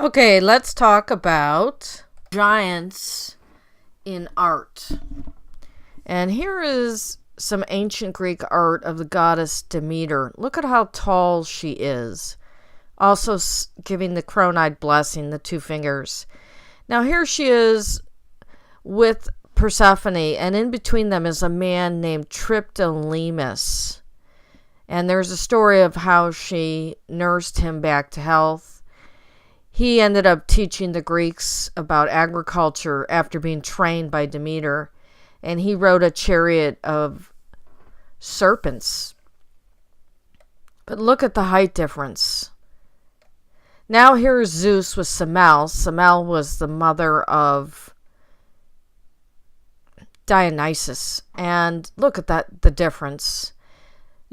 Okay, let's talk about giants in art. And here is some ancient Greek art of the goddess Demeter. Look at how tall she is. Also giving the crone-eyed blessing, the two fingers. Now here she is with Persephone, and in between them is a man named Triptolemus. And there's a story of how she nursed him back to health. He ended up teaching the Greeks about agriculture after being trained by Demeter, and he rode a chariot of serpents. But look at the height difference. Now here's Zeus with Semele. Semele was the mother of Dionysus, and look at the difference.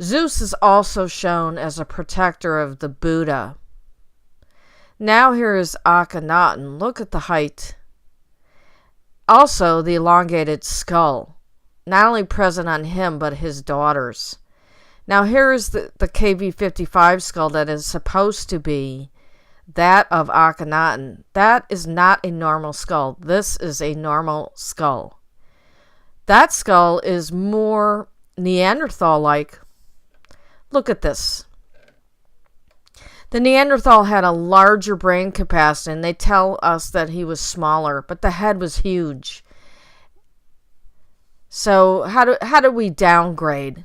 Zeus is also shown as a protector of the Buddha. Now here is Akhenaten. Look at the height. Also the elongated skull, not only present on him but his daughters. Now here is the KV-55 skull that is supposed to be that of Akhenaten. That is not a normal skull. This is a normal skull. That skull is more Neanderthal-like. Look at this. The Neanderthal had a larger brain capacity, and they tell us that he was smaller, but the head was huge. So how do we downgrade?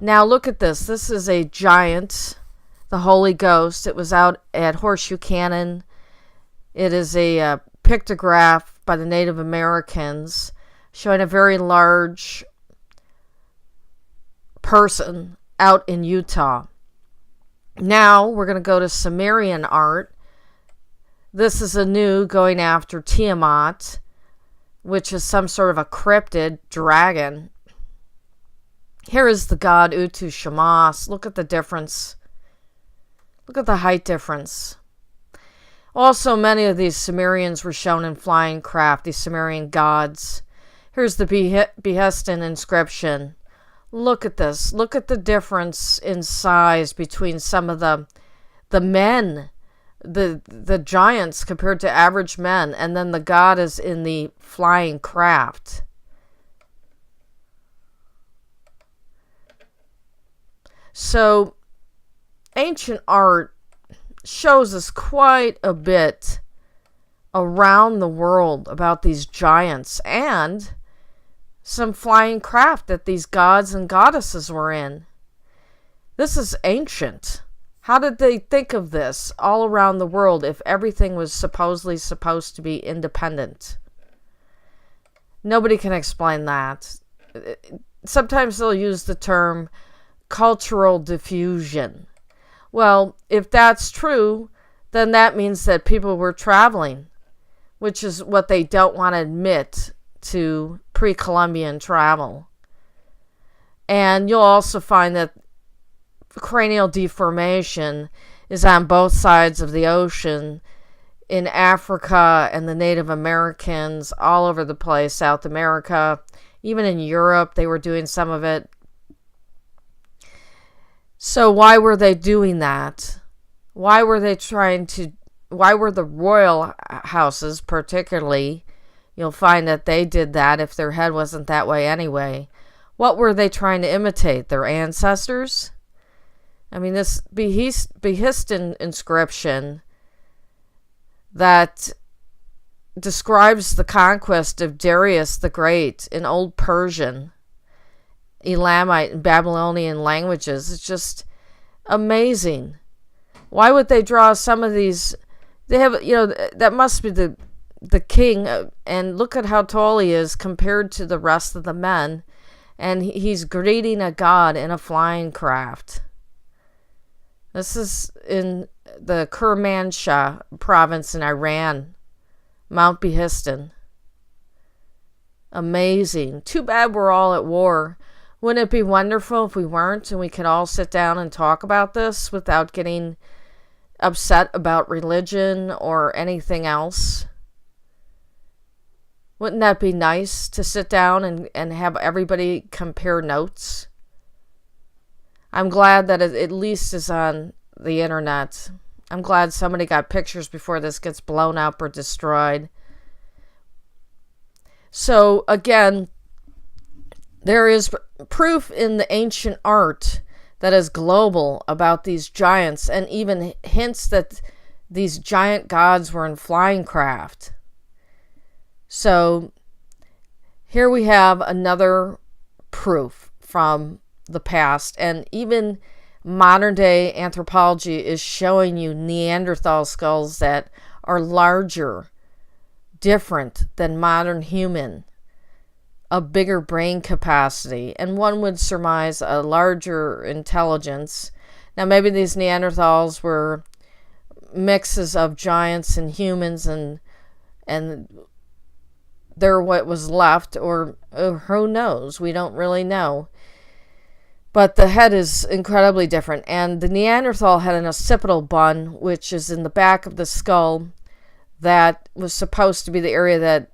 Now look at this. This is a giant, the Holy Ghost. It was out at Horseshoe Canyon. It is a pictograph by the Native Americans showing a very large person out in Utah. Now we're going to go to Sumerian art. This is Anu going after Tiamat, which is some sort of a cryptid dragon. Here is the god Utu Shamas. Look at the difference. Look at the height difference. Also, many of these Sumerians were shown in flying craft, these Sumerian gods. Here's the Behestan inscription. Look at this. Look at the difference in size between some of the men, the giants compared to average men, and then the god is in the flying craft. So, ancient art shows us quite a bit around the world about these giants and some flying craft that these gods and goddesses were in. This is ancient. How did they think of this all around the world if everything was supposedly supposed to be independent? Nobody can explain that. Sometimes they'll use the term cultural diffusion. Well, if that's true, then that means that people were traveling, which is what they don't want to admit to pre-Columbian travel. And you'll also find that cranial deformation is on both sides of the ocean in Africa and the Native Americans all over the place, South America, even in Europe, they were doing some of it. So why were they doing that? Why were the royal houses particularly? You'll find that they did that if their head wasn't that way anyway. What were they trying to imitate? Their ancestors? I mean, this Behestan inscription that describes the conquest of Darius the Great in Old Persian, Elamite, and Babylonian languages. It's just amazing. Why would they draw some of these? They have, that must be the king, and look at how tall he is compared to the rest of the men, and he's greeting a god in a flying craft. This is in the Kermanshah province in Iran, Mount Behestan. Amazing. Too bad we're all at war. Wouldn't it be wonderful if we weren't and we could all sit down and talk about this without getting upset about religion or anything else? Wouldn't that be nice to sit down and have everybody compare notes? I'm glad that it at least is on the internet. I'm glad somebody got pictures before this gets blown up or destroyed. So again, there is proof in the ancient art that is global about these giants, and even hints that these giant gods were in flying craft. So here we have another proof from the past, and even modern day anthropology is showing you Neanderthal skulls that are larger, different than modern human, a bigger brain capacity, and one would surmise a larger intelligence. Now maybe these Neanderthals were mixes of giants and humans, and they're what was left, or who knows, we don't really know. But the head is incredibly different, and the Neanderthal had an occipital bun, which is in the back of the skull, that was supposed to be the area that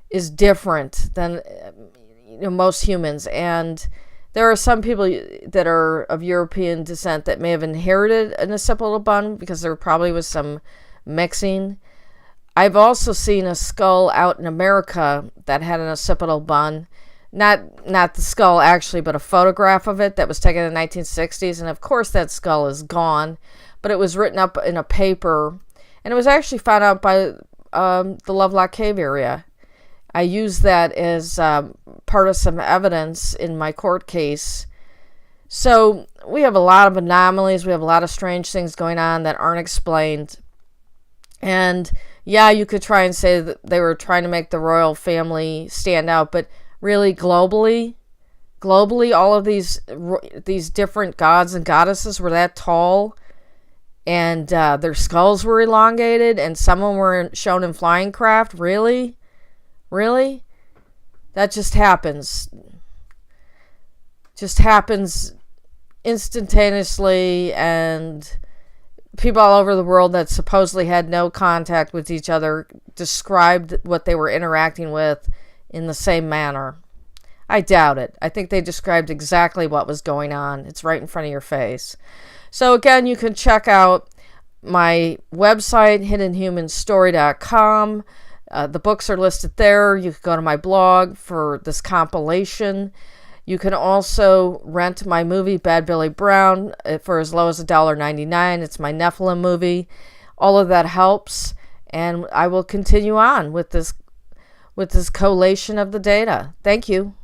is different than most humans. And there are some people that are of European descent that may have inherited an occipital bun, because there probably was some mixing. I've also seen a skull out in America that had an occipital bun. Not the skull actually, but a photograph of it that was taken in the 1960s. And of course that skull is gone, but it was written up in a paper, and it was actually found out by the Lovelock Cave area. I used that as part of some evidence in my court case. So we have a lot of anomalies. We have a lot of strange things going on that aren't explained. And yeah, you could try and say that they were trying to make the royal family stand out, but really globally, all of these different gods and goddesses were that tall, and their skulls were elongated, and some of them were shown in flying craft. Really? That just happens. Just happens instantaneously, and people all over the world that supposedly had no contact with each other described what they were interacting with in the same manner. I doubt it. I think they described exactly what was going on. It's right in front of your face. So again, you can check out my website, hiddenhumanstory.com. The books are listed there. You can go to my blog for this compilation. You can also rent my movie, Bad Billy Brown, for as low as $1.99. It's my Nephilim movie. All of that helps, and I will continue on with this collation of the data. Thank you.